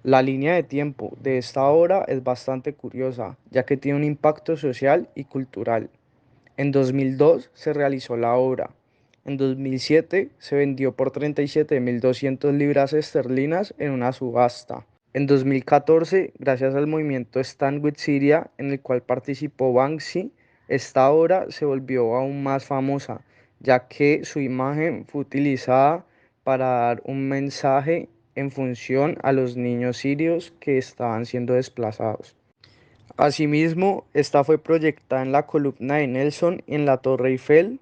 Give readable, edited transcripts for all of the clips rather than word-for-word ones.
La línea de tiempo de esta obra es bastante curiosa, ya que tiene un impacto social y cultural. En 2002 se realizó la obra. En 2007 se vendió por 37.200 libras esterlinas en una subasta. En 2014, gracias al movimiento Stand with Syria, en el cual participó Banksy, esta obra se volvió aún más famosa, ya que su imagen fue utilizada para dar un mensaje en función a los niños sirios que estaban siendo desplazados. Asimismo, esta fue proyectada en la columna de Nelson en la Torre Eiffel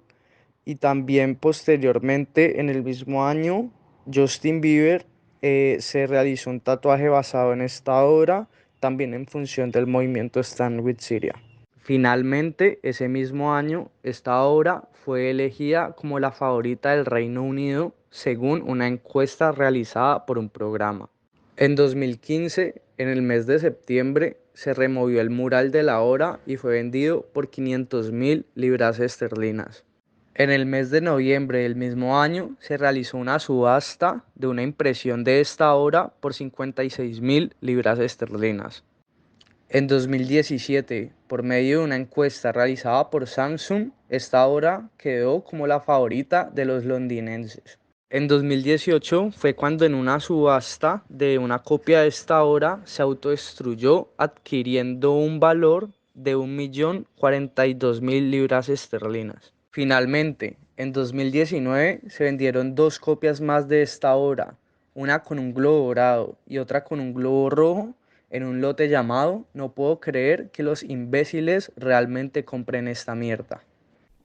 y también posteriormente en el mismo año Justin Bieber se realizó un tatuaje basado en esta obra, también en función del movimiento Stand with Syria. Finalmente, ese mismo año, esta obra fue elegida como la favorita del Reino Unido según una encuesta realizada por un programa. En 2015, en el mes de septiembre, se removió el mural de la obra y fue vendido por 500.000 libras esterlinas. En el mes de noviembre del mismo año se realizó una subasta de una impresión de esta obra por 56.000 libras esterlinas. En 2017, por medio de una encuesta realizada por Samsung, esta obra quedó como la favorita de los londinenses. En 2018 fue cuando en una subasta de una copia de esta obra se autodestruyó adquiriendo un valor de 1.042.000 libras esterlinas. Finalmente, en 2019 se vendieron dos copias más de esta obra, una con un globo dorado y otra con un globo rojo, en un lote llamado "No puedo creer que los imbéciles realmente compren esta mierda".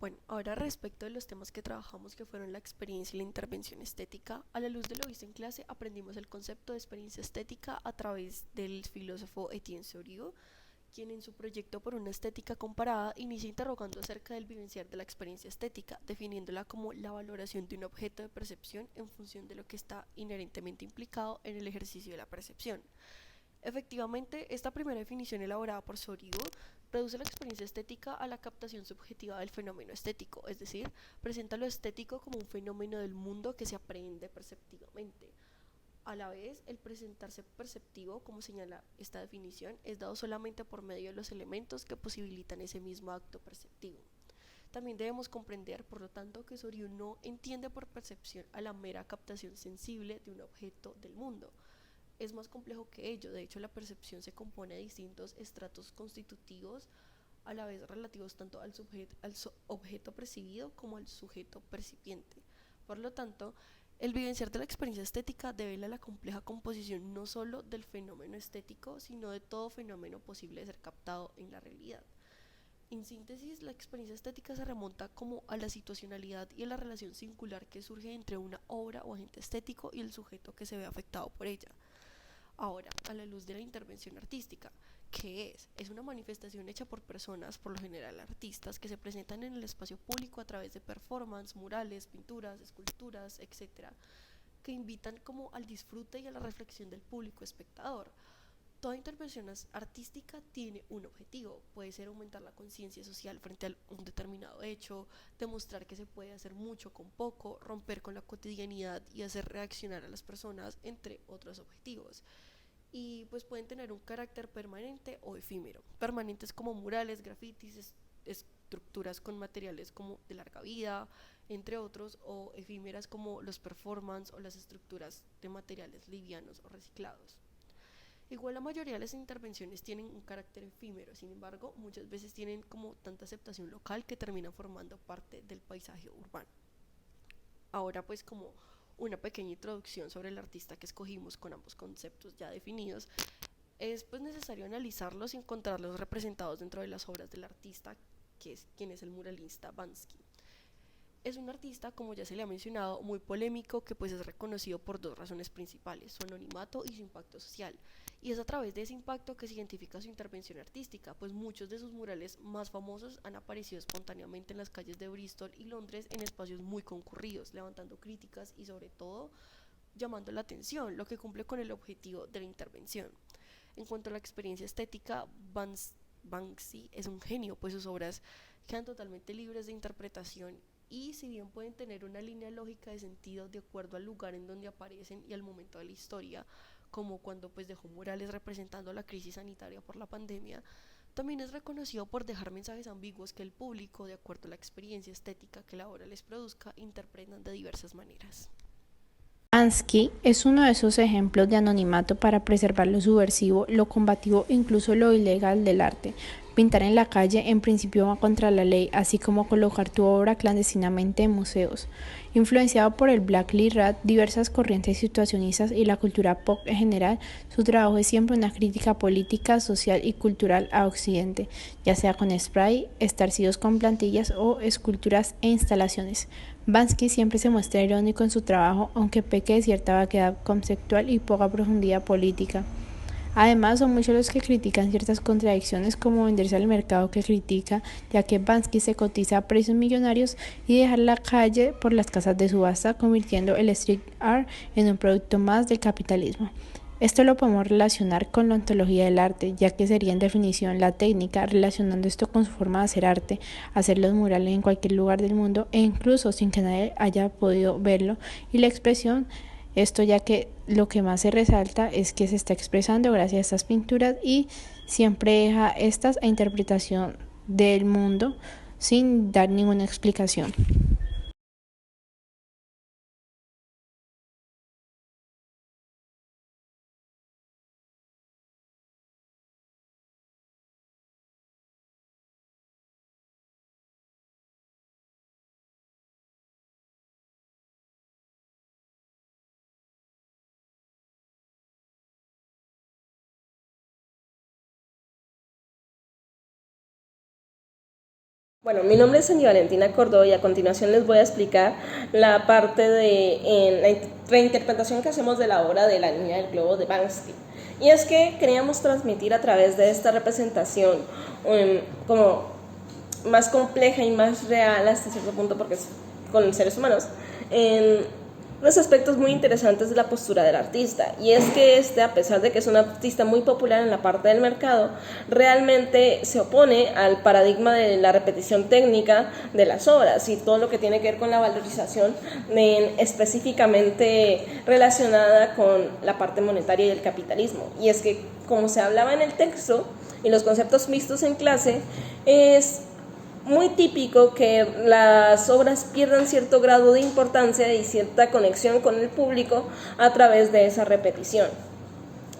Bueno, ahora respecto de los temas que trabajamos que fueron la experiencia y la intervención estética, a la luz de lo visto en clase aprendimos el concepto de experiencia estética a través del filósofo Etienne Souriau, quien en su proyecto por una estética comparada inicia interrogando acerca del vivenciar de la experiencia estética, definiéndola como la valoración de un objeto de percepción en función de lo que está inherentemente implicado en el ejercicio de la percepción. Efectivamente, esta primera definición elaborada por Sorigo reduce la experiencia estética a la captación subjetiva del fenómeno estético, es decir, presenta lo estético como un fenómeno del mundo que se aprehende perceptivamente. A la vez, el presentarse perceptivo, como señala esta definición, es dado solamente por medio de los elementos que posibilitan ese mismo acto perceptivo. También debemos comprender, por lo tanto, que Soriu no entiende por percepción a la mera captación sensible de un objeto del mundo. Es más complejo que ello. De hecho, la percepción se compone de distintos estratos constitutivos, a la vez relativos tanto al objeto percibido como al sujeto percipiente. Por lo tanto, el vivenciar de la experiencia estética devela la compleja composición no solo del fenómeno estético, sino de todo fenómeno posible de ser captado en la realidad. En síntesis, la experiencia estética se remonta como a la situacionalidad y a la relación singular que surge entre una obra o agente estético y el sujeto que se ve afectado por ella. Ahora, a la luz de la intervención artística, ¿qué es? Es una manifestación hecha por personas, por lo general artistas, que se presentan en el espacio público a través de performance, murales, pinturas, esculturas, etcétera, que invitan como al disfrute y a la reflexión del público espectador. Toda intervención artística tiene un objetivo, puede ser aumentar la conciencia social frente a un determinado hecho, demostrar que se puede hacer mucho con poco, romper con la cotidianidad y hacer reaccionar a las personas, entre otros objetivos. Y pues pueden tener un carácter permanente o efímero. Permanentes como murales, grafitis, estructuras con materiales como de larga vida, entre otros, o efímeras como los performance o las estructuras de materiales livianos o reciclados. Igual la mayoría de las intervenciones tienen un carácter efímero, sin embargo, muchas veces tienen como tanta aceptación local que terminan formando parte del paisaje urbano. Ahora pues como una pequeña introducción sobre el artista que escogimos con ambos conceptos ya definidos, es pues necesario analizarlos y encontrarlos representados dentro de las obras del artista, que es quien es el muralista Bansky. Es un artista, como ya se le ha mencionado, muy polémico que pues es reconocido por dos razones principales, su anonimato y su impacto social. Y es a través de ese impacto que se identifica su intervención artística, pues muchos de sus murales más famosos han aparecido espontáneamente en las calles de Bristol y Londres en espacios muy concurridos, levantando críticas y sobre todo llamando la atención, lo que cumple con el objetivo de la intervención. En cuanto a la experiencia estética, Banksy es un genio, pues sus obras quedan totalmente libres de interpretación y si bien pueden tener una línea lógica de sentido de acuerdo al lugar en donde aparecen y al momento de la historia, como cuando pues dejó murales representando la crisis sanitaria por la pandemia, también es reconocido por dejar mensajes ambiguos que el público, de acuerdo a la experiencia estética que la obra les produzca, interpretan de diversas maneras. Bansky es uno de esos ejemplos de anonimato para preservar lo subversivo, lo combativo e incluso lo ilegal del arte. Pintar en la calle en principio va contra la ley, así como colocar tu obra clandestinamente en museos. Influenciado por el Black Rat, diversas corrientes situacionistas y la cultura pop en general, su trabajo es siempre una crítica política, social y cultural a Occidente, ya sea con spray, estarcidos con plantillas o esculturas e instalaciones. Bansky siempre se muestra irónico en su trabajo, aunque peque de cierta vaguedad conceptual y poca profundidad política. Además, son muchos los que critican ciertas contradicciones como venderse al mercado que critica, ya que Bansky se cotiza a precios millonarios y dejar la calle por las casas de subasta, convirtiendo el street art en un producto más del capitalismo. Esto lo podemos relacionar con la ontología del arte, ya que sería en definición la técnica relacionando esto con su forma de hacer arte, hacer los murales en cualquier lugar del mundo e incluso sin que nadie haya podido verlo, y la expresión, esto ya que lo que más se resalta es que se está expresando gracias a estas pinturas y siempre deja estas a interpretación del mundo sin dar ninguna explicación. Bueno, mi nombre es Angie Valentina Córdoba y a continuación les voy a explicar la parte de la reinterpretación que hacemos de la obra de La Niña del Globo de Banksy. Y es que queríamos transmitir a través de esta representación como más compleja y más real hasta cierto punto porque es con seres humanos, unos aspectos muy interesantes de la postura del artista, y es que a pesar de que es un artista muy popular en la parte del mercado, realmente se opone al paradigma de la repetición técnica de las obras y todo lo que tiene que ver con la valorización específicamente relacionada con la parte monetaria y el capitalismo. Y es que, como se hablaba en el texto y los conceptos vistos en clase, es muy típico que las obras pierdan cierto grado de importancia y cierta conexión con el público a través de esa repetición.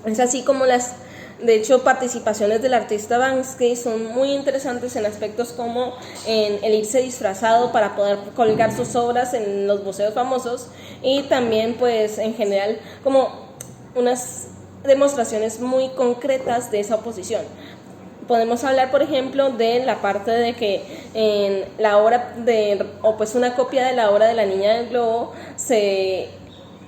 Es así como de hecho, participaciones del artista Banksy son muy interesantes en aspectos como en el irse disfrazado para poder colgar sus obras en los museos famosos, y también pues en general como unas demostraciones muy concretas de esa oposición. Podemos hablar, por ejemplo, de la parte de que en la obra una copia de la obra de La Niña del Globo se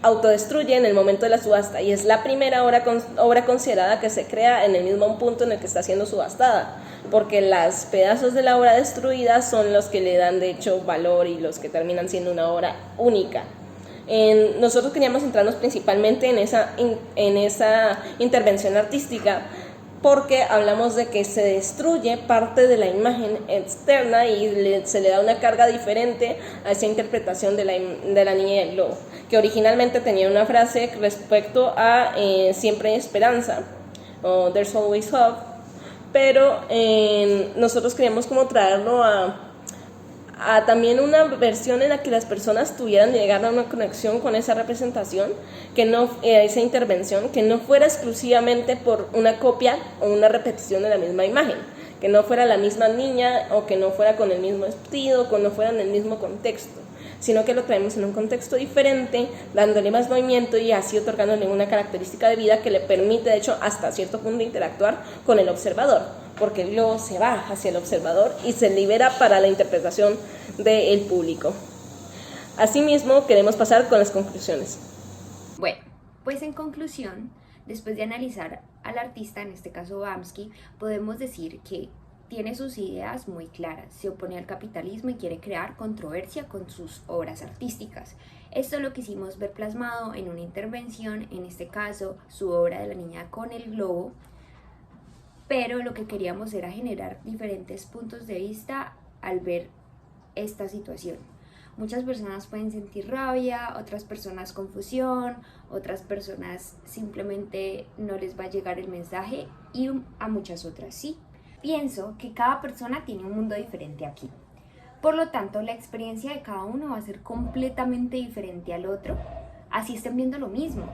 autodestruye en el momento de la subasta, y es la primera obra considerada que se crea en el mismo punto en el que está siendo subastada, porque los pedazos de la obra destruida son los que le dan de hecho valor y los que terminan siendo una obra única. Nosotros queríamos centrarnos principalmente en esa intervención artística, porque hablamos de que se destruye parte de la imagen externa y se le da una carga diferente a esa interpretación de la Niña del Globo, que originalmente tenía una frase respecto a siempre hay esperanza, o there's always hope, pero nosotros queríamos como traerlo a también una versión en la que las personas tuvieran llegar a una conexión con esa representación, esa intervención, que no fuera exclusivamente por una copia o una repetición de la misma imagen, que no fuera la misma niña o que no fuera con el mismo vestido, que no fuera en el mismo contexto, sino que lo traemos en un contexto diferente, dándole más movimiento y así otorgándole una característica de vida que le permite, de hecho, hasta cierto punto interactuar con el observador, porque el globo se va hacia el observador y se libera para la interpretación del público. Asimismo, queremos pasar con las conclusiones. Bueno, pues en conclusión, después de analizar al artista, en este caso Bansky, podemos decir que tiene sus ideas muy claras, se opone al capitalismo y quiere crear controversia con sus obras artísticas. Esto lo quisimos ver plasmado en una intervención, en este caso su obra de La Niña con el Globo, pero lo que queríamos era generar diferentes puntos de vista al ver esta situación. Muchas personas pueden sentir rabia, otras personas confusión, otras personas simplemente no les va a llegar el mensaje y a muchas otras sí. Pienso que cada persona tiene un mundo diferente aquí. Por lo tanto, la experiencia de cada uno va a ser completamente diferente al otro, así estén viendo lo mismo.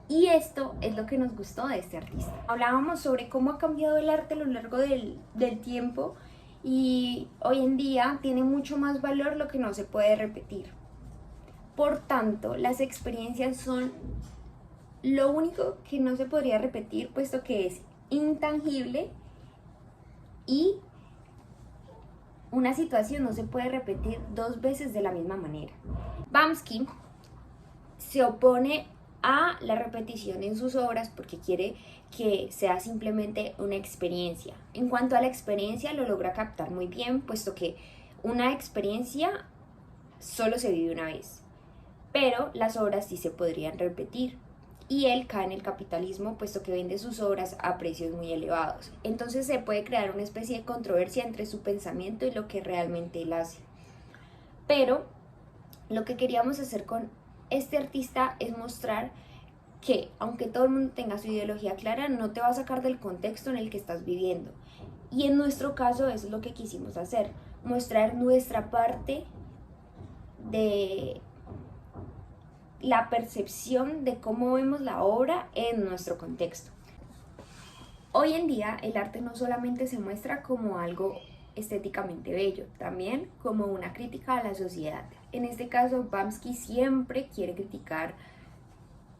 Y esto es lo que nos gustó de este artista. Hablábamos sobre cómo ha cambiado el arte a lo largo del tiempo y hoy en día tiene mucho más valor lo que no se puede repetir. Por tanto, las experiencias son lo único que no se podría repetir, puesto que es intangible y una situación no se puede repetir dos veces de la misma manera. Bamsky se opone a la repetición en sus obras porque quiere que sea simplemente una experiencia. En cuanto a la experiencia, lo logra captar muy bien, puesto que una experiencia solo se vive una vez, pero las obras sí se podrían repetir. Y él cae en el capitalismo, puesto que vende sus obras a precios muy elevados. Entonces se puede crear una especie de controversia entre su pensamiento y lo que realmente él hace. Pero lo que queríamos hacer con este artista es mostrar que, aunque todo el mundo tenga su ideología clara, no te va a sacar del contexto en el que estás viviendo. Y en nuestro caso eso es lo que quisimos hacer, mostrar nuestra parte de la percepción de cómo vemos la obra en nuestro contexto. Hoy en día el arte no solamente se muestra como algo estéticamente bello, también como una crítica a la sociedad. En este caso, Bamsky siempre quiere criticar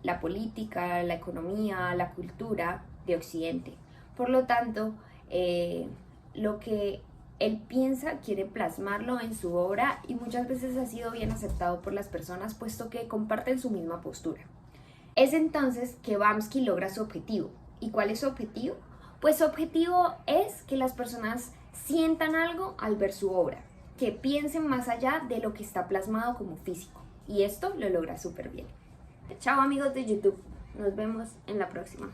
la política, la economía, la cultura de Occidente. Por lo tanto, lo que él piensa, quiere plasmarlo en su obra y muchas veces ha sido bien aceptado por las personas, puesto que comparten su misma postura. Es entonces que Bamsky logra su objetivo. ¿Y cuál es su objetivo? Pues su objetivo es que las personas sientan algo al ver su obra, que piensen más allá de lo que está plasmado como físico. Y esto lo logra súper bien. Chao amigos de YouTube, nos vemos en la próxima.